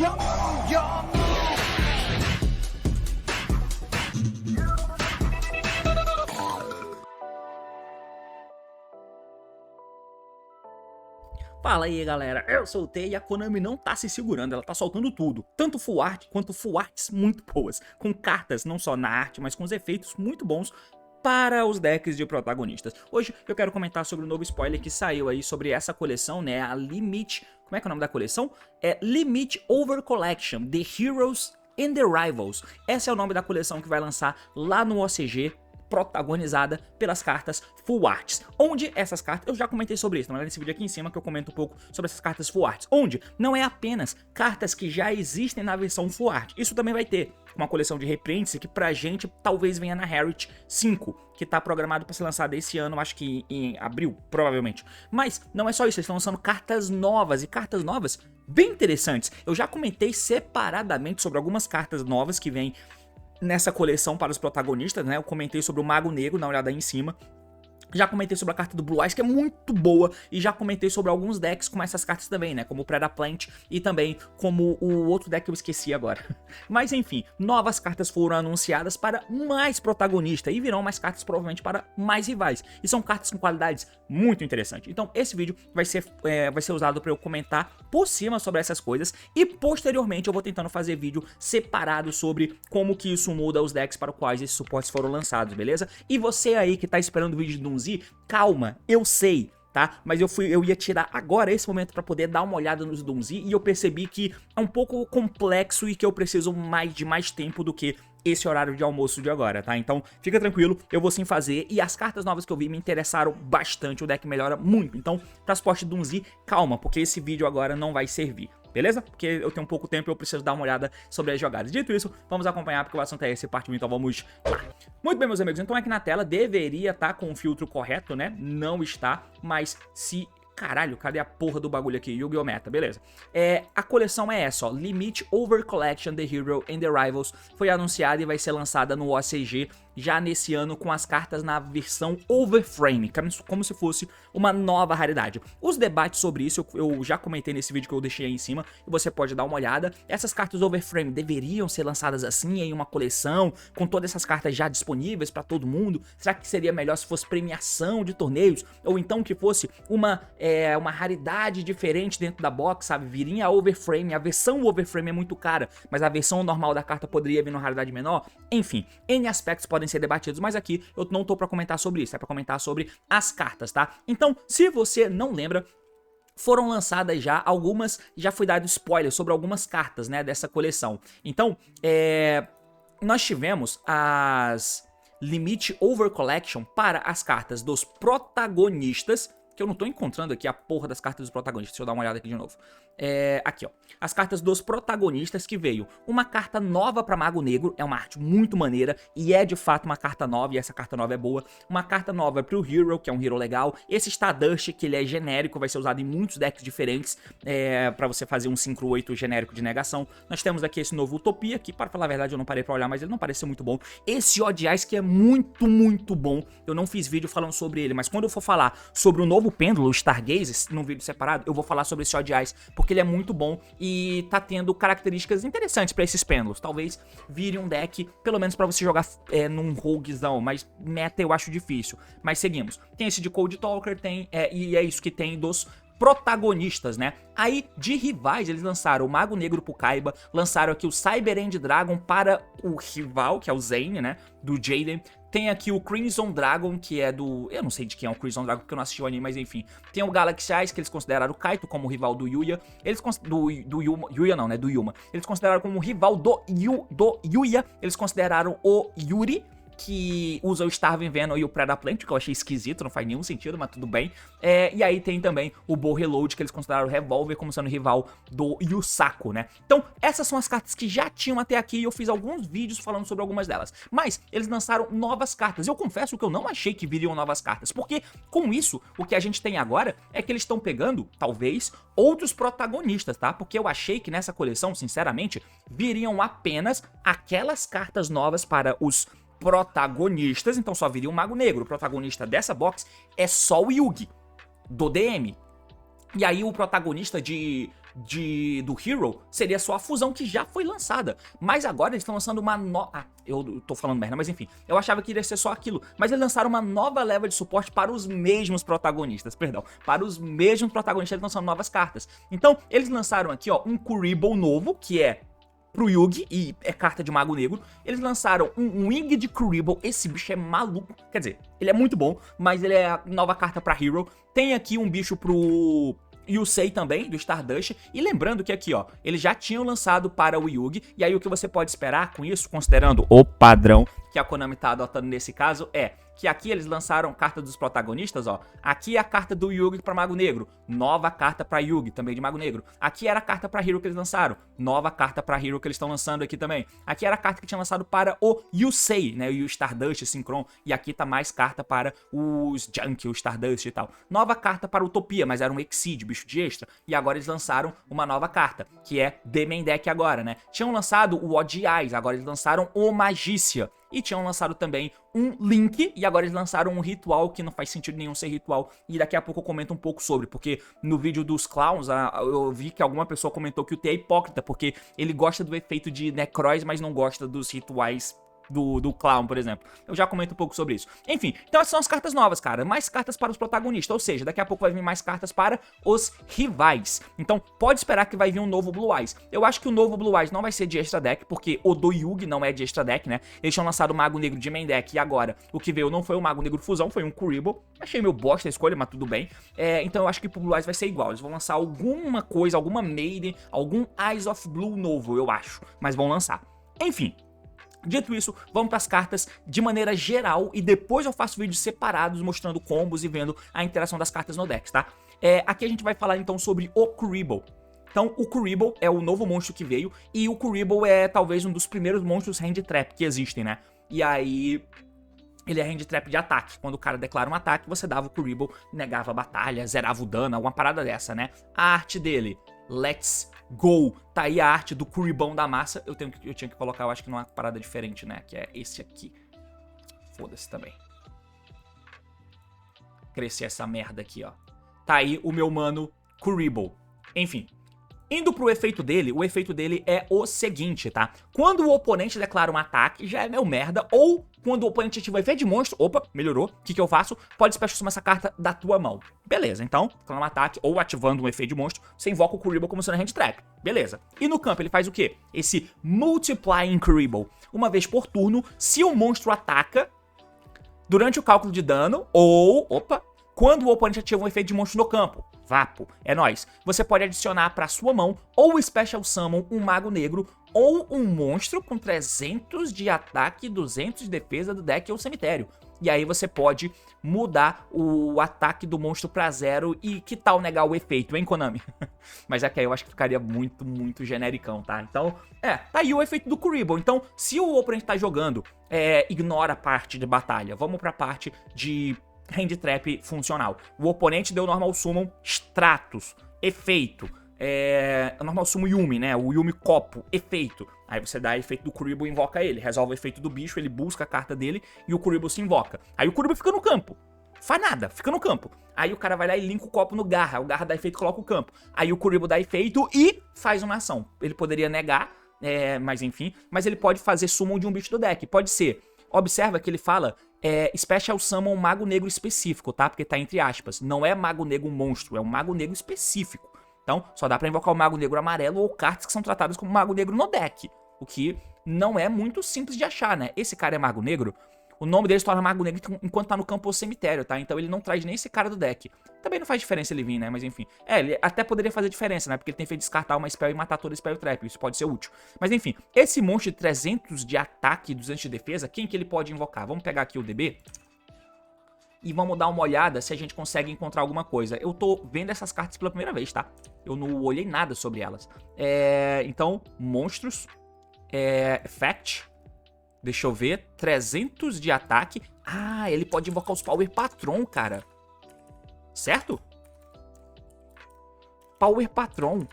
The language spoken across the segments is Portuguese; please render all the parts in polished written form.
Fala aí galera, eu soltei e a Konami não tá se segurando, ela tá soltando tudo, tanto full art quanto full arts muito boas, com cartas não só na arte, mas com os efeitos muito bons para os decks de protagonistas. Hoje eu quero comentar sobre o novo spoiler que saiu aí sobre essa coleção, né, a Limit, como é que é o nome da coleção? É Limit Over Collection, The Heroes and the Rivals. Esse é o nome da coleção que vai lançar lá no OCG, protagonizada pelas cartas Full Arts, onde essas cartas, eu já comentei sobre isso, não é nesse vídeo aqui em cima que eu comento um pouco sobre essas cartas Full Arts, onde não é apenas cartas que já existem na versão Full Art, isso também vai ter uma coleção de reprints que pra gente talvez venha na Heritage 5, que tá programado para ser lançada esse ano, acho que em abril, provavelmente. Mas não é só isso, eles estão lançando cartas novas, e cartas novas bem interessantes. Eu já comentei separadamente sobre algumas cartas novas que vêm nessa coleção para os protagonistas, né? Eu comentei sobre o Mago Negro, dá uma olhada aí em cima. Já comentei sobre a carta do Blue Eyes, que é muito boa, e já comentei sobre alguns decks com essas cartas também, né, como o Predaplant e também como o outro deck que eu esqueci agora. Mas enfim, novas cartas foram anunciadas para mais protagonistas e virão mais cartas provavelmente para mais rivais. E são cartas com qualidades muito interessantes. Então esse vídeo vai ser usado para eu comentar por cima sobre essas coisas e posteriormente eu vou tentando fazer vídeo separado sobre como que isso muda os decks para os quais esses suportes foram lançados, beleza? E você aí que tá esperando o vídeo de Dunzi, calma, eu sei, tá? Mas eu ia tirar agora esse momento pra poder dar uma olhada nos Dunzi e eu percebi que é um pouco complexo e que eu preciso de mais tempo do que esse horário de almoço de agora, tá? Então fica tranquilo, eu vou sim fazer, e as cartas novas que eu vi me interessaram bastante, o deck melhora muito, então transporte Dunzi, calma, porque esse vídeo agora não vai servir. Beleza? Porque eu tenho pouco tempo e eu preciso dar uma olhada sobre as jogadas. Dito isso, vamos acompanhar porque o assunto é esse, parte 1, então vamos lá. Muito bem, meus amigos, então aqui na tela deveria estar com o filtro correto, né? Não está, mas se... Caralho, cadê a porra do bagulho aqui? Yu-Gi-Oh! Meta, beleza. A coleção é essa, ó, Limit Over Collection, The Hero and the Rivals, foi anunciada e vai ser lançada no OCG já nesse ano com as cartas na versão Overframe, como se fosse uma nova raridade. Os debates sobre isso eu já comentei nesse vídeo que eu deixei aí em cima e você pode dar uma olhada. Essas cartas Overframe deveriam ser lançadas assim em uma coleção, com todas essas cartas já disponíveis para todo mundo? Será que seria melhor se fosse premiação de torneios? Ou então que fosse uma raridade diferente dentro da box, sabe? Viria a Overframe, a versão Overframe é muito cara, mas a versão normal da carta poderia vir numa raridade menor? Enfim, N aspectos podem ser debatidos, mas aqui eu não tô pra comentar sobre isso, é pra comentar sobre as cartas, tá? Então, se você não lembra, foram lançadas já algumas, já foi dado spoiler sobre algumas cartas, né, dessa coleção. Então, nós tivemos as Limit Over Collection para as cartas dos protagonistas, que eu não tô encontrando aqui a porra das cartas dos protagonistas, deixa eu dar uma olhada aqui de novo. Aqui ó, as cartas dos protagonistas que veio uma carta nova pra Mago Negro, é uma arte muito maneira e é de fato uma carta nova e essa carta nova é boa. Uma carta nova pro Hero, que é um Hero legal. Esse Stardust, que ele é genérico, vai ser usado em muitos decks diferentes pra você fazer um Synchro 8 genérico de negação. Nós temos aqui esse novo Utopia, que para falar a verdade eu não parei pra olhar, mas ele não pareceu muito bom. Esse Odd Eyes que é muito, muito bom, eu não fiz vídeo falando sobre ele, mas quando eu for falar sobre o novo pêndulo, o Stargaze, num vídeo separado, eu vou falar sobre esse Odd Eyes, porque ele é muito bom e tá tendo características interessantes pra esses pêndulos. Talvez vire um deck, pelo menos pra você jogar num roguezão, mas meta eu acho difícil. Mas seguimos. Tem esse de Cold Talker, e é isso que tem dos protagonistas, né? Aí, de rivais, eles lançaram o Mago Negro pro Kaiba, lançaram aqui o Cyber End Dragon para o rival, que é o Zane, né? Do Jaden. Tem aqui o Crimson Dragon, que é do... Eu não sei de quem é o Crimson Dragon, porque eu não assisti o anime, mas enfim. Tem o Galaxy Eyes, que eles consideraram o Kaito como rival do Yuya. Do Yuma... Yuya não, né? Do Yuma. Eles consideraram como rival do Yuya. Eles consideraram o Yuri, que usa o Starving Venom e o Predaplant, que eu achei esquisito, não faz nenhum sentido, mas tudo bem. E aí tem também o Bow Reload, que eles consideraram o Revolver como sendo rival do Yusaku, né? Então, essas são as cartas que já tinham até aqui e eu fiz alguns vídeos falando sobre algumas delas. Mas, eles lançaram novas cartas. Eu confesso que eu não achei que viriam novas cartas, porque com isso, o que a gente tem agora é que eles estão pegando, talvez, outros protagonistas, tá? Porque eu achei que nessa coleção, sinceramente, viriam apenas aquelas cartas novas para os protagonistas, então só viria o Mago Negro. O protagonista dessa box é só o Yugi, do DM. E aí o protagonista do Hero seria só a fusão que já foi lançada. Mas agora eles estão lançando uma nova... Ah, eu tô falando merda, mas enfim. Eu achava que iria ser só aquilo. Mas eles lançaram uma nova leva de suporte para os mesmos protagonistas, perdão. Para os mesmos protagonistas, eles lançaram novas cartas. Então, eles lançaram aqui, ó, um Kuriboh novo, que é pro Yugi, e é carta de Mago Negro. Eles lançaram um Wing de Kuriboh. Esse bicho é maluco. Quer dizer, ele é muito bom, mas ele é a nova carta pra Hero. Tem aqui um bicho pro Yusei também, do Stardust. E lembrando que aqui, ó, eles já tinham lançado para o Yugi. E aí o que você pode esperar com isso, considerando o padrão que a Konami tá adotando nesse caso, é que aqui eles lançaram carta dos protagonistas, ó. Aqui é a carta do Yugi pra Mago Negro. Nova carta pra Yugi, também de Mago Negro. Aqui era a carta pra Hero que eles lançaram. Nova carta pra Hero que eles estão lançando aqui também. Aqui era a carta que tinha lançado para o Yusei, né? O Stardust, Synchron. E aqui tá mais carta para os Junk, o Stardust e tal. Nova carta para Utopia, mas era um Exceed, bicho de extra. E agora eles lançaram uma nova carta, que é The Main Deck agora, né? Tinham lançado o Odd Eyes, agora eles lançaram o Magícia. E tinham lançado também um Link, e agora eles lançaram um ritual que não faz sentido nenhum ser ritual. E daqui a pouco eu comento um pouco sobre, porque no vídeo dos clowns eu vi que alguma pessoa comentou que o T é hipócrita, porque ele gosta do efeito de Necroz, mas não gosta dos rituais do clown, por exemplo. Eu já comento um pouco sobre isso. Enfim, então essas são as cartas novas, cara. Mais cartas para os protagonistas, ou seja, daqui a pouco vai vir mais cartas para os rivais. Então pode esperar que vai vir um novo Blue Eyes. Eu acho que o novo Blue Eyes não vai ser de extra deck, porque o do Yugi não é de extra deck, né? Eles tinham lançado o Mago Negro de main deck, e agora o que veio não foi o Mago Negro Fusão, foi um Kuriboh. Achei meio bosta a escolha, mas tudo bem. Então eu acho que pro Blue Eyes vai ser igual. Eles vão lançar alguma coisa, alguma Maiden, algum Eyes of Blue novo, eu acho. Mas vão lançar. Enfim. Dito isso, vamos para as cartas de maneira geral e depois eu faço vídeos separados mostrando combos e vendo a interação das cartas no deck, tá? Aqui a gente vai falar então sobre o Kuriboh. Então o Kuriboh é o novo monstro que veio e o Kuriboh é talvez um dos primeiros monstros hand trap que existem, né? E aí... ele é hand trap de ataque. Quando o cara declara um ataque, você dava o Kuriboh, negava a batalha, zerava o dano, alguma parada dessa, né? A arte dele, Let's Go. Tá aí a arte do Kuribão da massa. Eu tinha que colocar, eu acho que numa parada diferente, né? Que é esse aqui. Foda-se também. Crescer essa merda aqui, ó. Tá aí o meu mano Kuriboh. Enfim. Indo pro efeito dele, o efeito dele é o seguinte, tá? Quando o oponente declara um ataque, já é meio merda, ou quando o oponente ativa o efeito de monstro, opa, melhorou, o que eu faço? Pode special summon essa carta da tua mão. Beleza, então, declara um ataque, ou ativando um efeito de monstro, você invoca o Kuriboh como sendo hand trap. Beleza. E no campo ele faz o quê? Esse Multiplying Kuriboh. Uma vez por turno, se o monstro ataca, durante o cálculo de dano, ou, opa, quando o oponente ativa um efeito de monstro no campo. Vapo, é nóis. Você pode adicionar pra sua mão ou Special Summon um Mago Negro ou um monstro com 300 de ataque e 200 de defesa do deck ou cemitério. E aí você pode mudar o ataque do monstro pra 0 e que tal negar o efeito, hein, Konami? Mas aqui eu acho que ficaria muito, muito genericão, tá? Então, tá aí o efeito do Kuriboh. Então, se o oponente tá jogando, ignora a parte de batalha. Vamos pra parte de hand trap funcional. O oponente deu normal summon Stratos, efeito. Normal summon Yumi, né? O Yumi Copo, efeito. Aí você dá efeito do Kuriboh e invoca ele. Resolve o efeito do bicho, ele busca a carta dele e o Kuriboh se invoca. Aí o Kuriboh fica no campo. Faz nada, fica no campo. Aí o cara vai lá e linka o copo no Garra. O Garra dá efeito e coloca o campo. Aí o Kuriboh dá efeito e faz uma ação. Ele poderia negar, mas enfim. Mas ele pode fazer summon de um bicho do deck. Pode ser. Observa que ele fala Special Summon Mago Negro específico, tá? Porque tá entre aspas. Não é Mago Negro monstro, é um Mago Negro específico. Então, só dá pra invocar o Mago Negro amarelo ou cartas que são tratadas como Mago Negro no deck. O que não é muito simples de achar, né? Esse cara é Mago Negro. O nome dele se torna Mago Negro enquanto tá no campo ou cemitério, tá? Então ele não traz nem esse cara do deck. Também não faz diferença ele vir, né? Mas enfim. Ele até poderia fazer diferença, né? Porque ele tem feito descartar uma spell e matar toda a spell trap. Isso pode ser útil. Mas enfim, esse monstro de 300 de ataque e 200 de defesa, quem que ele pode invocar? Vamos pegar aqui o DB e vamos dar uma olhada se a gente consegue encontrar alguma coisa. Eu tô vendo essas cartas pela primeira vez, tá? Eu não olhei nada sobre elas. Então, monstros, Effect, deixa eu ver, 300 de ataque. Ah, ele pode invocar os Power Patron, cara. Certo? Power Patron.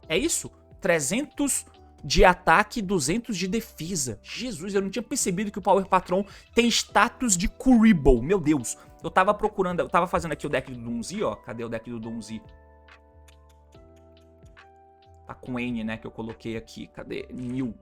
É isso? 300 de ataque e 200 de defesa. Jesus, eu não tinha percebido que o Power Patron tem status de Kuriboh. Meu Deus. Eu tava procurando, eu tava fazendo aqui o deck do Dunzi, ó. Cadê o deck do Dunzi? Tá com N, né, que eu coloquei aqui. Cadê? New.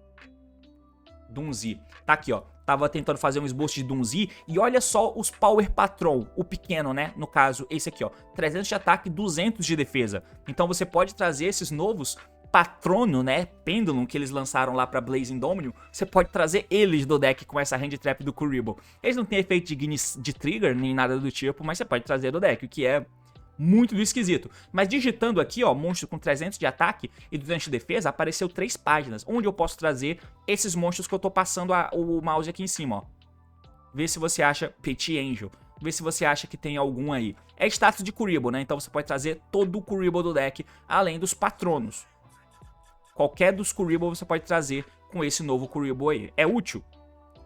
Dunzi. Tá aqui, ó. Tava tentando fazer um esboço de Dunzi. E olha só os Power Patron. O pequeno, né? No caso, esse aqui, ó. 300 de ataque, 200 de defesa. Então você pode trazer esses novos Patrono, né? Pendulum, que eles lançaram lá pra Blazing Dominion. Você pode trazer eles do deck com essa Hand Trap do Kuriboh. Eles não têm efeito de trigger, nem nada do tipo. Mas você pode trazer do deck, o que é muito do esquisito. Mas digitando aqui, ó, monstro com 300 de ataque e 200 de defesa, apareceu 3 páginas, onde eu posso trazer esses monstros que eu tô passando o mouse aqui em cima, ó. Vê se você acha Petit Angel. Vê se você acha que tem algum aí. É status de Kuriboh, né? Então você pode trazer todo o Kuriboh do deck, além dos patronos. Qualquer dos Kuriboh você pode trazer com esse novo Kuriboh aí. É útil?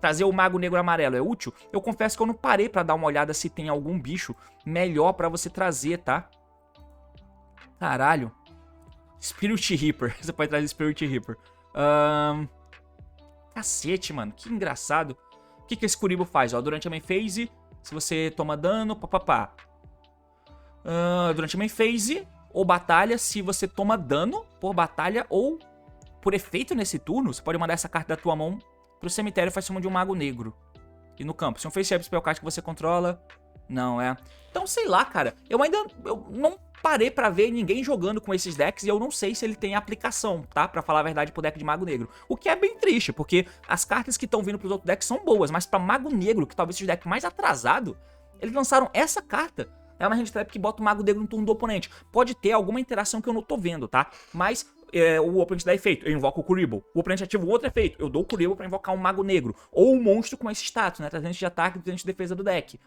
Trazer o Mago Negro Amarelo é útil? Eu confesso que eu não parei pra dar uma olhada se tem algum bicho melhor pra você trazer, tá? Caralho. Spirit Reaper. Você pode trazer Spirit Reaper. Cacete, mano. Que engraçado. O que esse Kuriboh faz? Ó, durante a main phase, se você toma dano, papapá. Durante a main phase ou batalha, se você toma dano por batalha ou por efeito nesse turno, você pode mandar essa carta da tua mão pro cemitério e faz summon de um Mago Negro. E no campo, se um face-up spellcard que você controla, não é. Então, sei lá, cara, eu não parei pra ver ninguém jogando com esses decks e eu não sei se ele tem aplicação, tá? Pra falar a verdade pro deck de Mago Negro. O que é bem triste, porque as cartas que estão vindo pros outros decks são boas, mas pra Mago Negro, que talvez seja o deck mais atrasado, eles lançaram essa carta. É uma hand trap que bota o Mago Negro no turno do oponente. Pode ter alguma interação que eu não tô vendo, tá? Mas o oponente dá efeito, eu invoco o Kuriboh. O oponente ativa um outro efeito, eu dou o Kuriboh pra invocar um Mago Negro. Ou um monstro com esse status, né? 300 de ataque e 200 de defesa do deck.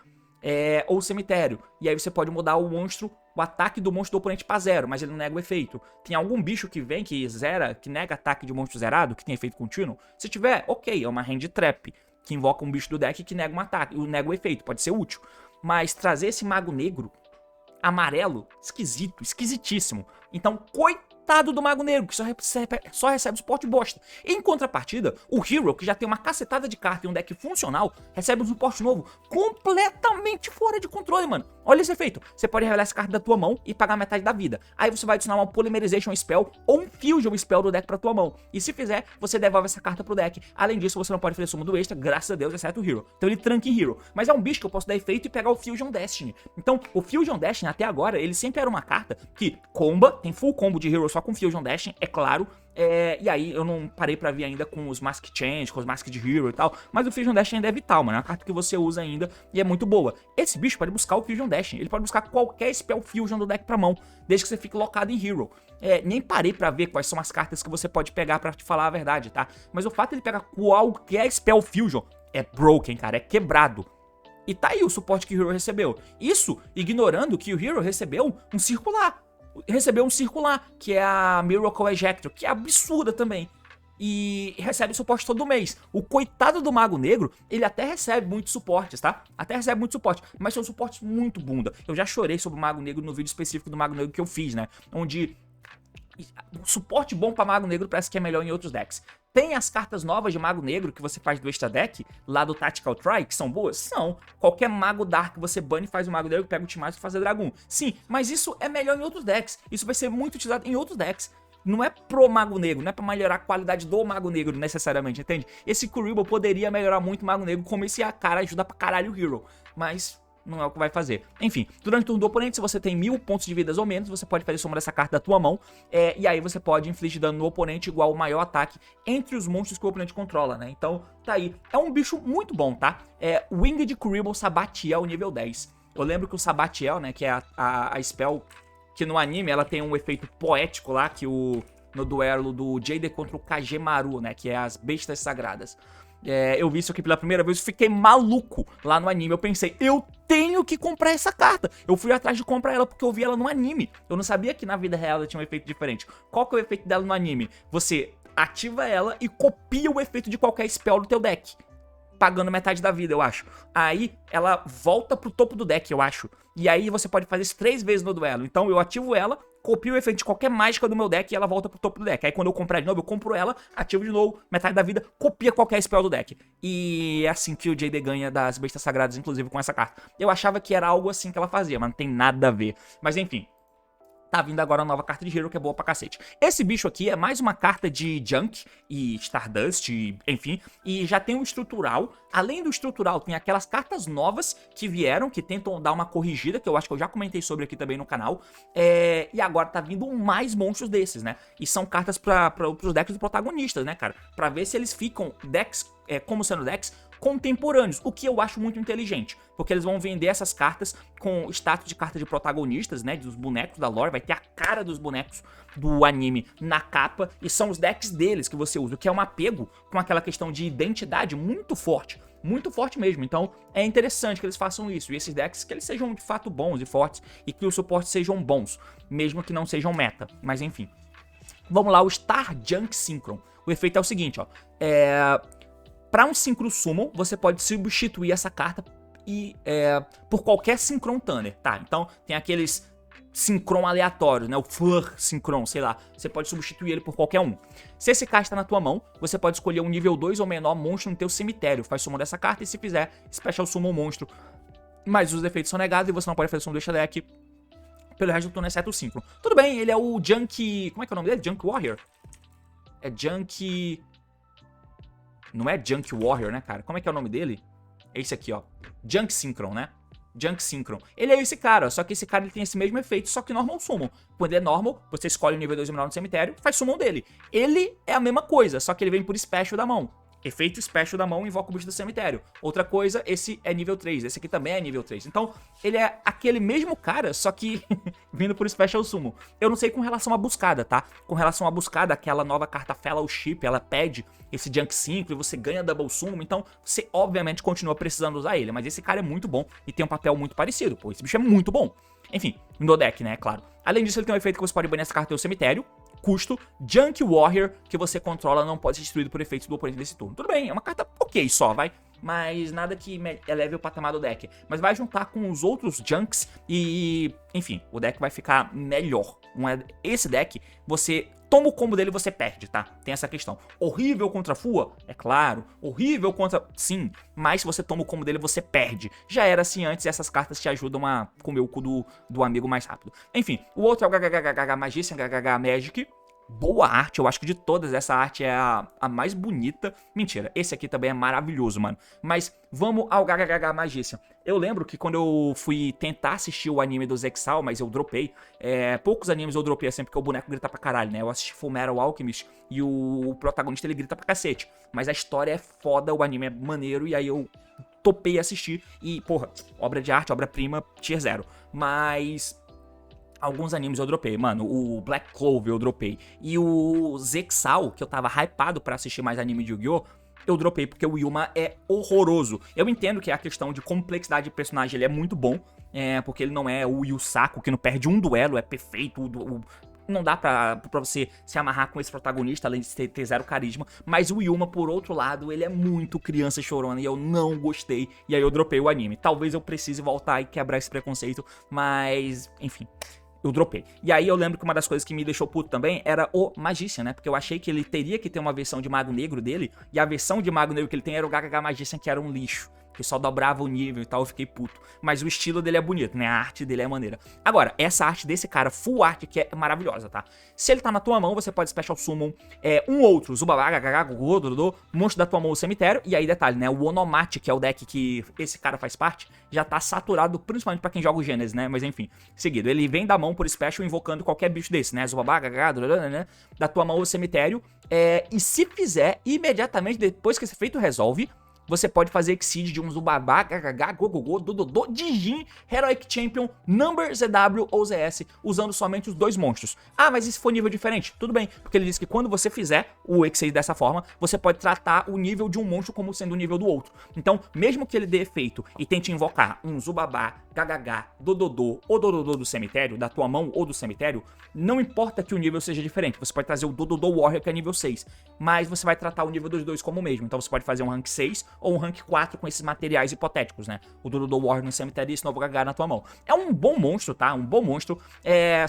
Ou o cemitério. E aí você pode mudar o monstro, o ataque do monstro do oponente pra 0, mas ele não nega o efeito. Tem algum bicho que vem, que zera, que nega ataque de monstro zerado, que tem efeito contínuo? Se tiver, ok, é uma hand trap, que invoca um bicho do deck que nega um ataque, nega o efeito, pode ser útil. Mas trazer esse Mago Negro amarelo, esquisito, esquisitíssimo. Então, coitado do Mago Negro, que só recebe suporte bosta. Em contrapartida, o Hero, que já tem uma cacetada de carta e um deck funcional, recebe um suporte novo completamente fora de controle, mano. Olha esse efeito. Você pode revelar essa carta da tua mão e pagar metade da vida. Aí você vai adicionar uma Polymerization Spell ou um Fusion Spell do deck pra tua mão. E se fizer, você devolve essa carta pro deck. Além disso, você não pode fazer soma do extra, graças a Deus, exceto o Hero. Então ele tranca em Hero. Mas é um bicho que eu posso dar efeito e pegar o Fusion Destiny. Então, o Fusion Destiny, até agora, ele sempre era uma carta que comba, tem full combo de Hero só com Fusion Destiny, é claro. E aí eu não parei pra ver ainda com os Mask Change, com os Mask de Hero e tal. Mas o Fusion Destiny ainda é vital, mano. É uma carta que você usa ainda e é muito boa. Esse bicho pode buscar o Fusion Destiny. Ele pode buscar qualquer Spell Fusion do deck pra mão, desde que você fique locado em Hero. Nem parei pra ver quais são as cartas que você pode pegar pra te falar a verdade, tá? Mas o fato de ele pegar qualquer Spell Fusion é broken, cara. É quebrado. E tá aí o suporte que o Hero recebeu. Isso ignorando que o Hero recebeu um circular. Recebeu um circular, que é a Miracle Ejector, que é absurda também. E recebe suporte todo mês. O coitado do Mago Negro, ele até recebe muitos suportes, tá? Até recebe muito suporte, mas são suportes muito bunda. Eu já chorei sobre o Mago Negro no vídeo específico do Mago Negro que eu fiz, né? Onde suporte bom pra Mago Negro parece que é melhor em outros decks. Tem as cartas novas de Mago Negro que você faz do extra deck, lá do Tactical Try, que são boas? São. Qualquer Mago Dark você bane e faz o Mago Negro, pega o Timaço e faz a Dragon. Sim, mas isso é melhor em outros decks. Isso vai ser muito utilizado em outros decks. Não é pro Mago Negro, não é pra melhorar a qualidade do Mago Negro necessariamente, entende? Esse Kuriboh poderia melhorar muito o Mago Negro, como esse cara ajuda pra caralho o Hero. Mas não é o que vai fazer. Enfim, durante o turno do oponente, se você tem 1000 pontos de vidas ou menos, você pode fazer soma dessa carta da tua mão. E aí você pode infligir dano no oponente igual ao maior ataque entre os monstros que o oponente controla, né? Então, tá aí. É um bicho muito bom, tá? Winged Kuriboh Sabatiel nível 10. Eu lembro que o Sabatiel, né, que é a spell que no anime ela tem um efeito poético lá, que no duelo do Jade contra o Kagemaru, né, que é as bestas sagradas. Eu vi isso aqui pela primeira vez e fiquei maluco lá no anime. Eu pensei, eu tenho que comprar essa carta. Eu fui atrás de comprar ela porque eu vi ela no anime. Eu não sabia que na vida real ela tinha um efeito diferente. Qual que é o efeito dela no anime? Você ativa ela e copia o efeito de qualquer spell do teu deck, pagando metade da vida, eu acho. Aí ela volta pro topo do deck, eu acho. E aí você pode fazer isso 3 vezes no duelo. Então eu ativo ela, copio o efeito de qualquer mágica do meu deck e ela volta pro topo do deck. Aí quando eu comprar de novo, eu compro ela, ativo de novo, metade da vida, copia qualquer spell do deck. E é assim que o JD ganha das bestas sagradas, inclusive com essa carta. Eu achava que era algo assim que ela fazia, mas não tem nada a ver. Mas enfim. tá vindo agora a nova carta de Hero, que é boa pra cacete. Esse bicho aqui é mais uma carta de Junk e Stardust, enfim, e já tem um estrutural. Além do estrutural, tem aquelas cartas novas que vieram, que tentam dar uma corrigida, que eu acho que eu já comentei sobre aqui também no canal. E agora tá vindo mais monstros desses, né? E são cartas pros decks dos protagonistas, né, cara? Pra ver se eles ficam decks, como sendo decks contemporâneos, o que eu acho muito inteligente, porque eles vão vender essas cartas com status de carta de protagonistas, né, dos bonecos da lore, vai ter a cara dos bonecos do anime na capa, e são os decks deles que você usa, o que é um apego com aquela questão de identidade muito forte mesmo. Então é interessante que eles façam isso, e esses decks que eles sejam de fato bons e fortes, e que os suportes sejam bons, mesmo que não sejam meta, mas enfim. Vamos lá, o Star Junk Synchron. O efeito é o seguinte, ó, para um Synchro Summon, você pode substituir essa carta por qualquer Synchron Tanner, tá? Então tem aqueles Synchron aleatórios, né? O Fleur Synchron, sei lá. Você pode substituir ele por qualquer um. Se esse card está na tua mão, você pode escolher um nível 2 ou menor monstro no teu cemitério. Faz summon dessa carta e se fizer, Special Summon monstro. Mas os efeitos são negados e você não pode fazer summon deste deck pelo resto do turno, exceto o Synchron. Tudo bem, ele é o Junk... Como é que é o nome dele? Junk Warrior? É Junk... Não é Junk Warrior, né, cara? Como é que é o nome dele? É esse aqui, ó. Junk Synchron, né? Junk Synchron. Ele é esse cara, só que esse cara ele tem esse mesmo efeito, só que normal summon. Quando é normal, você escolhe o nível 2 menor no cemitério, faz summon dele. Ele é a mesma coisa, só que ele vem por special da mão. Efeito special da mão, invoca o bicho do cemitério. Outra coisa, esse é nível 3, esse aqui também é nível 3. Então, ele é aquele mesmo cara, só que vindo por special summon. Eu não sei com relação à buscada, tá? Com relação à buscada, aquela nova carta Fellowship, ela pede esse Junk Synchro e você ganha double summon, então você obviamente continua precisando usar ele. Mas esse cara é muito bom e tem um papel muito parecido, pô, esse bicho é muito bom. Enfim, no deck, né, claro. Além disso, ele tem um efeito que você pode banir essa carta do cemitério. Custo, Junk Warrior, que você controla, não pode ser destruído por efeitos do oponente desse turno. Tudo bem, é uma carta ok só, vai. Mas nada que eleve o patamar do deck. Mas vai juntar com os outros Junks e... Enfim, o deck vai ficar melhor. Esse deck, você... Toma o combo dele e você perde, tá? Tem essa questão. Horrível contra Fua? É claro. Horrível contra... Sim. Mas se você toma o combo dele, você perde. Já era assim antes e essas cartas te ajudam a comer o cu do amigo mais rápido. Enfim, o outro é o GGGGH Magician, GGG Magic. Boa arte, eu acho que de todas essa arte é a mais bonita. Mentira, esse aqui também é maravilhoso, mano. Mas vamos ao GGGH Magician. Eu lembro que quando eu fui tentar assistir o anime do Zexal, mas eu dropei. Poucos animes eu dropei assim, porque o boneco grita pra caralho, né? Eu assisti Fullmetal Alchemist e o protagonista ele grita pra cacete. Mas a história é foda, o anime é maneiro e aí eu topei assistir. E, porra, obra de arte, obra-prima, tier 0. Mas... alguns animes eu dropei, mano, o Black Clover eu dropei, e o Zexal, que eu tava hypado pra assistir mais anime de Yu-Gi-Oh!, eu dropei porque o Yuma é horroroso. Eu entendo que a questão de complexidade de personagem ele é muito bom, porque ele não é o Yusaku, que não perde um duelo, é perfeito, não dá pra você se amarrar com esse protagonista, além de ter zero carisma. Mas o Yuma, por outro lado, ele é muito criança chorona e eu não gostei. E aí eu dropei o anime. Talvez eu precise voltar e quebrar esse preconceito, mas, enfim... eu dropei. E aí eu lembro que uma das coisas que me deixou puto também era o Magician, né? Porque eu achei que ele teria que ter uma versão de Mago Negro dele, e a versão de Mago Negro que ele tem era o GGG Magician, que era um lixo. Que só dobrava o nível e tal, eu fiquei puto. Mas o estilo dele é bonito, né? A arte dele é maneira. Agora, essa arte desse cara, full art, que é maravilhosa, tá? Se ele tá na tua mão, você pode special summon um outro, Zubabá, GGG, Gododô, monstro da tua mão, o cemitério. E aí, detalhe, né? O Onomate, que é o deck que esse cara faz parte, já tá saturado, principalmente pra quem joga o Gênesis, né? Mas enfim, seguido. Ele vem da mão por special invocando qualquer bicho desse, né? Zubabá, GGG, né? Da tua mão, o cemitério. E se fizer, imediatamente depois que esse efeito resolve, você pode fazer Exceed de um Zubabá, GGG, Gogogô, Dododô, Dijin, Heroic Champion, Number, ZW ou ZS, usando somente os dois monstros. Ah, mas e se for nível diferente? Tudo bem, porque ele diz que quando você fizer o Exceed dessa forma, você pode tratar o nível de um monstro como sendo o nível do outro. Então, mesmo que ele dê efeito e tente invocar um Zubabá, GGG, Dododô ou Dododô do cemitério, da tua mão ou do cemitério, não importa que o nível seja diferente. Você pode trazer o Dododô Warrior, que é nível 6, mas você vai tratar o nível dos dois como o mesmo. Então você pode fazer um rank 6 ou um rank 4 com esses materiais hipotéticos, né? O Dododô Warrior no cemitério e esse novo GGG na tua mão. É um bom monstro, tá? Um bom monstro.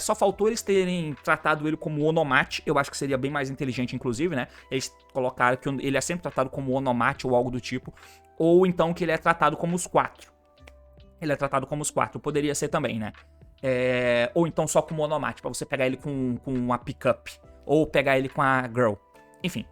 Só faltou eles terem tratado ele como Onomate. Eu acho que seria bem mais inteligente, inclusive, né? Eles colocaram que ele é sempre tratado como Onomate ou algo do tipo. Ou então que ele é tratado como os 4. Ele é tratado como os 4. Poderia ser também, né? Ou então só com monomate, pra você pegar ele com uma pickup. Ou pegar ele com a girl. Enfim.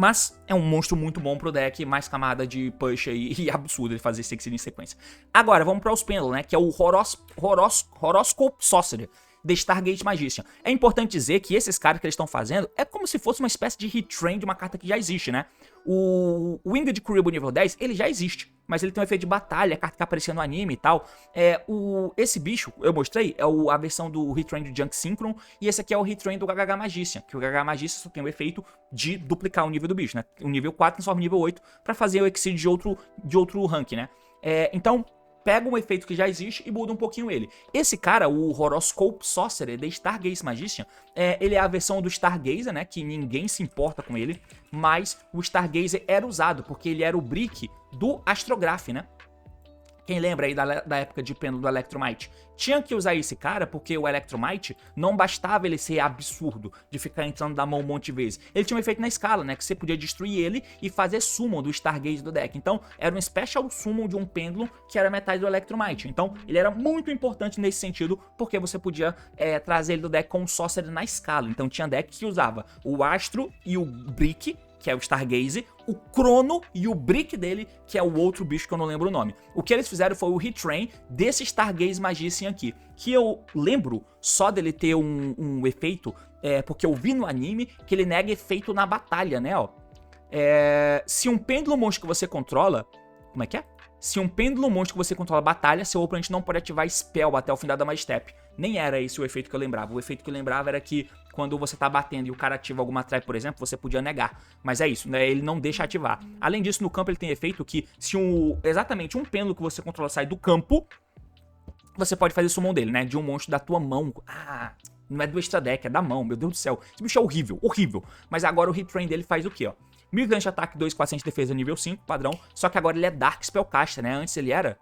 Mas é um monstro muito bom pro deck, mais camada de push aí, e absurdo ele fazer Sexy em sequência. Agora, vamos para os pêndulos, né, que é o Horoscope Sorcerer, The Stargate Magician. É importante dizer que esses caras que eles estão fazendo é como se fosse uma espécie de retrain de uma carta que já existe, né? O Winged Kuriboh nível 10, ele já existe, mas ele tem um efeito de batalha, a carta que aparecia no anime e tal. Esse bicho, eu mostrei, é a versão do retrain do Junk Synchron, e esse aqui é o retrain do GHG Magician, que o GHG Magician só tem o efeito de duplicar o nível do bicho, né? O nível 4 transforma em nível 8 pra fazer o Exceed de outro rank, né? Então, pega um efeito que já existe e muda um pouquinho ele. Esse cara, o Horoscope Sorcerer, The Stargaze Magician, ele é a versão do Stargazer, né, que ninguém se importa com ele, mas o Stargazer era usado, porque ele era o brick do Astrograph, né? Quem lembra aí da época de pêndulo do Electromite? Tinha que usar esse cara porque o Electromite não bastava ele ser absurdo de ficar entrando da mão um monte de vezes. Ele tinha um efeito na escala, né? Que você podia destruir ele e fazer summon do Stargaze do deck. Então, era um special summon de um pêndulo que era metade do Electromite. Então, ele era muito importante nesse sentido porque você podia trazer ele do deck com um Sorcerer na escala. Então, tinha deck que usava o Astro e o Brick, que é o Stargaze, o Crono e o Brick dele, que é o outro bicho que eu não lembro o nome. O que eles fizeram foi o retrain desse Stargaze Magician aqui, que eu lembro só dele ter um efeito, porque eu vi no anime que ele nega efeito na batalha, né, ó. Se um pêndulo monstro que você controla... Como é que é? Se um pêndulo monstro que você controla batalha, seu oponente não pode ativar Spell até o fim da Damage Step. Nem era esse o efeito que eu lembrava. O efeito que eu lembrava era que quando você tá batendo e o cara ativa alguma trap, por exemplo, você podia negar. Mas é isso, né? Ele não deixa ativar. Além disso, no campo ele tem efeito que se exatamente um pêndulo que você controla sai do campo, você pode fazer summon dele, né? De um monstro da tua mão. Ah, não é do extra deck, é da mão. Meu Deus do céu. Esse bicho é horrível, horrível. Mas agora o retrain dele faz o quê, ó? 1000 de ataque, 2400 de defesa nível 5, padrão. Só que agora ele é Dark Spellcaster, né? Antes ele era...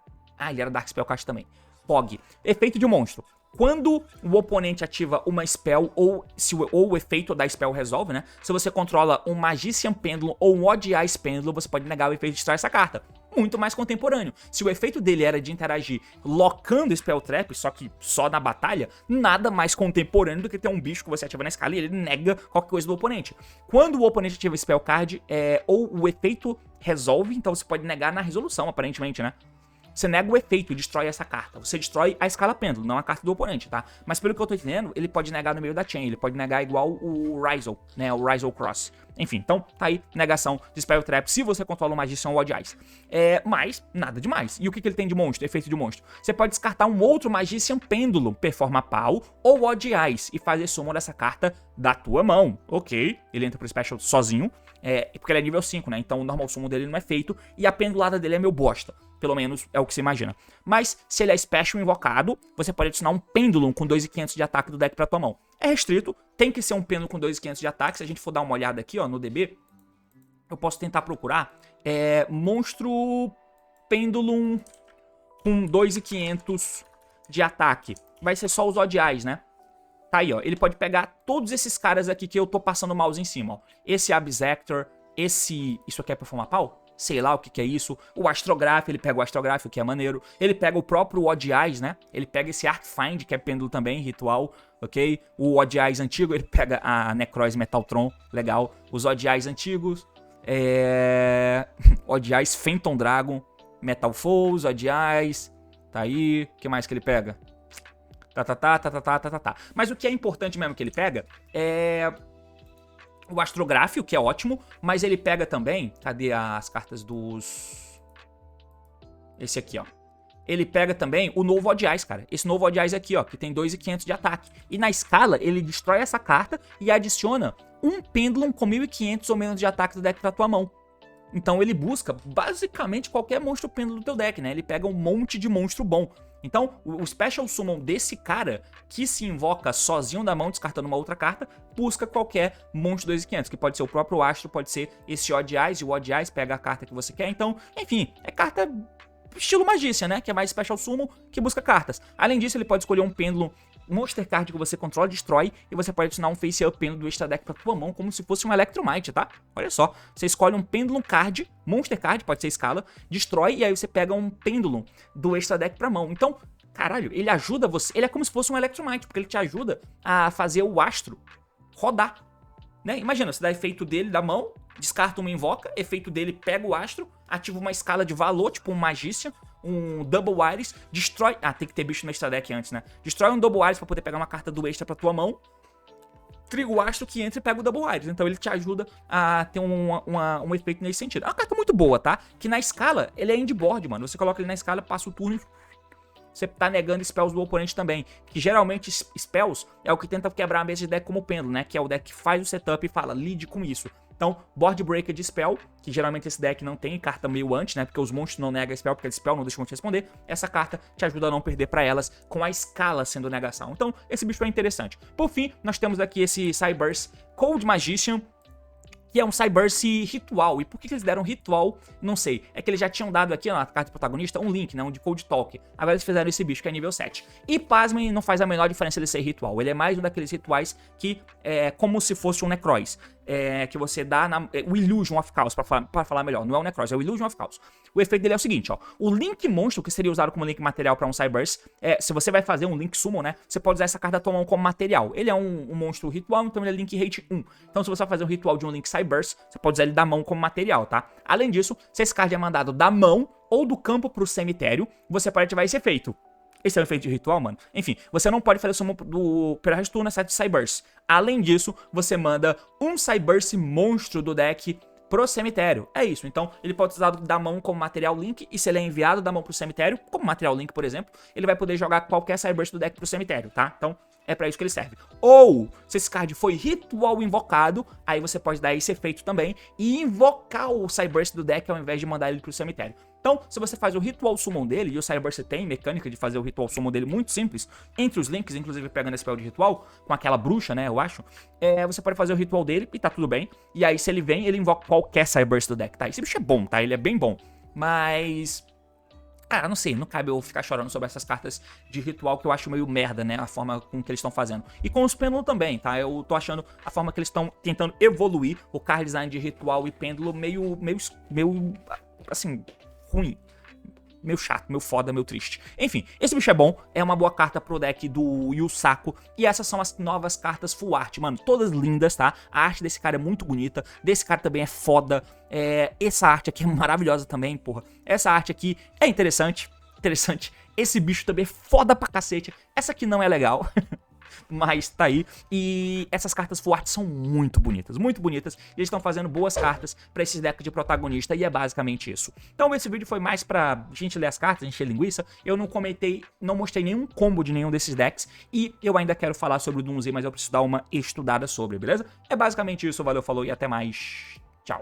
ele era Dark Spellcaster também. Pog. Efeito de monstro. Quando o oponente ativa uma spell ou o efeito da spell resolve, né? Se você controla um Magician Pendulum ou um Odd Eyes Pendulum, você pode negar o efeito de destrói essa carta. Muito mais contemporâneo. Se o efeito dele era de interagir locando Spell Trap, só que só na batalha, nada mais contemporâneo do que ter um bicho que você ativa na escala e ele nega qualquer coisa do oponente. Quando o oponente ativa Spell Card, ou o efeito resolve, então você pode negar na resolução, aparentemente, né? Você nega o efeito e destrói essa carta. Você destrói a escala pêndulo, não a carta do oponente, tá? Mas pelo que eu tô entendendo, ele pode negar no meio da chain. Ele pode negar igual o Rizal, né? O Rizal Cross. Enfim, então tá aí, negação de Spell Trap se você controla o Magician ou Odd Eyes. Mas, nada demais. E o que ele tem de monstro, efeito de monstro? Você pode descartar um outro Magician Pendulum, Performa Pau ou Odd Eyes e fazer summon dessa carta da tua mão. Ok, ele entra pro Special sozinho, porque ele é nível 5, né? Então o normal summon dele não é feito e a pendulada dele é meio bosta. Pelo menos é o que você imagina. Mas, se ele é Special invocado, você pode adicionar um Pendulum com 2.500 de ataque do deck pra tua mão. É restrito, tem que ser um Pendulum com 2.500 de ataque. Se a gente for dar uma olhada aqui, ó, no DB, eu posso tentar procurar monstro Pendulum com 2.500 de ataque. Vai ser só os Odd Eyes, né? Tá aí, ó. Ele pode pegar todos esses caras aqui que eu tô passando o mouse em cima, ó. Esse Abzector, esse... Isso aqui é Performa Pau? Sei lá o que é isso. O Astrograph, ele pega o Astrograph, o que é maneiro. Ele pega o próprio Odd Eyes, né? Ele pega esse Arcfind, que é pêndulo também, ritual, ok? O Odd Eyes antigo, ele pega a Necroz Metaltron, legal. Os Odd Eyes antigos, Odd Eyes Phantom Dragon, Metal Foes, Odd Eyes, tá aí. O que mais que ele pega? Mas o que é importante mesmo que ele pega é... o Astrograph, que é ótimo, mas ele pega também... Cadê as cartas dos... Esse aqui, ó. Ele pega também o novo Odd Eyes, cara. Esse novo Odd Eyes aqui, ó, que tem 2.500 de ataque. E na escala, ele destrói essa carta e adiciona um Pendulum com 1.500 ou menos de ataque do deck pra tua mão. Então ele busca basicamente qualquer monstro pêndulo do teu deck, né? Ele pega um monte de monstro bom. Então, o Special Summon desse cara, que se invoca sozinho da mão, descartando uma outra carta, busca qualquer monstro 2.500, que pode ser o próprio Astro, pode ser esse Odd Eyes, e o Odd Eyes pega a carta que você quer. Então, enfim, é carta estilo Magician, né? Que é mais Special Summon, que busca cartas. Além disso, ele pode escolher um pêndulo Monster Card que você controla, destrói, e você pode adicionar um Face Up Pendulum do extra deck pra tua mão, como se fosse um Electromite, tá? Olha só, você escolhe um Pendulum Card, Monster Card, pode ser escala, destrói, e aí você pega um Pendulum do extra deck pra mão. Então, caralho, ele ajuda você, ele é como se fosse um Electromite, porque ele te ajuda a fazer o astro rodar, né? Imagina, você dá efeito dele da mão, descarta uma invoca, efeito dele pega o astro, ativa uma escala de valor, tipo um Magician, um Double Iris, destrói... Ah, tem que ter bicho no extra deck antes, né? Destrói um Double Iris pra poder pegar uma carta do extra pra tua mão, triga o astro que entra e pega o Double Iris. Então ele te ajuda a ter um efeito nesse sentido. É uma carta muito boa, tá? Que na escala, ele é endboard, mano. Você coloca ele na escala, passa o turno e você tá negando spells do oponente também. Que geralmente spells é o que tenta quebrar a mesa de deck como pêndulo, né? Que é o deck que faz o setup e fala, lide com isso. Então, Board Breaker de spell, que geralmente esse deck não tem, carta meio anti, né? Porque os monstros não negam spell, porque spell não deixa o monstro responder. Essa carta te ajuda a não perder pra elas com a escala sendo negação. Então, esse bicho é interessante. Por fim, nós temos aqui esse Cyberse Cold Magician, que é um Cyberse ritual. E por que eles deram ritual? Não sei. É que eles já tinham dado aqui na carta do protagonista um link, né? Um de Cold Talk. Agora eles fizeram esse bicho que é nível 7. E pasmem, não faz a menor diferença ele ser ritual. Ele é mais um daqueles rituais que é como se fosse um Necroz. Que você dá o Illusion of Chaos, pra falar melhor. Não é o Necroz, é o Illusion of Chaos. O efeito dele é o seguinte, ó. O Link Monstro, que seria usado como link material pra um Cyberse, se você vai fazer um Link Summon, né? Você pode usar essa carta da tua mão como material. Ele é um monstro ritual, então ele é Link Rate 1. Então se você vai fazer um ritual de um Link Cyberse, você pode usar ele da mão como material, tá? Além disso, se esse card é mandado da mão ou do campo pro cemitério, você pode ativar esse efeito. Esse é um efeito de ritual, mano. Enfim, você não pode fazer summon pelo resto do turno, exceto Cyberse. Além disso, você manda um Cyberse monstro do deck pro cemitério. É isso. Então, ele pode ser usado da mão como material link, e se ele é enviado da mão pro cemitério, como material link, por exemplo, ele vai poder jogar qualquer Cyberse do deck pro cemitério, tá? Então, é pra isso que ele serve. Ou, se esse card foi ritual invocado, aí você pode dar esse efeito também e invocar o Cyberse do deck ao invés de mandar ele pro cemitério. Então, se você faz o Ritual Summon dele, e o Cyberse tem mecânica de fazer o Ritual Summon dele muito simples, entre os links, inclusive pegando esse spell de ritual, com aquela bruxa, né, eu acho, você pode fazer o ritual dele e tá tudo bem. E aí, se ele vem, ele invoca qualquer Cyberse do deck, tá? Esse bicho é bom, tá? Ele é bem bom. Mas... cara, não sei, não cabe eu ficar chorando sobre essas cartas de ritual que eu acho meio merda, né? A forma com que eles estão fazendo. E com os pêndulos também, tá? Eu tô achando a forma que eles estão tentando evoluir o card design de ritual e pêndulo meio assim, ruim. Meio chato, meio foda, meio triste. Enfim, esse bicho é bom, é uma boa carta pro deck do Yusaku. E essas são as novas cartas full art, mano, todas lindas, tá? A arte desse cara é muito bonita, desse cara também é foda. Essa arte aqui é maravilhosa também, porra. Essa arte aqui é interessante. Esse bicho também é foda pra cacete. Essa aqui não é legal. Mas tá aí, e essas cartas full art são muito bonitas, e eles estão fazendo boas cartas pra esses decks de protagonista, e é basicamente isso. Então esse vídeo foi mais pra gente ler as cartas, encher linguiça. Eu não comentei, não mostrei nenhum combo de nenhum desses decks, e eu ainda quero falar sobre o Doomsday, mas eu preciso dar uma estudada sobre, beleza? É basicamente isso, valeu, falou e até mais, tchau.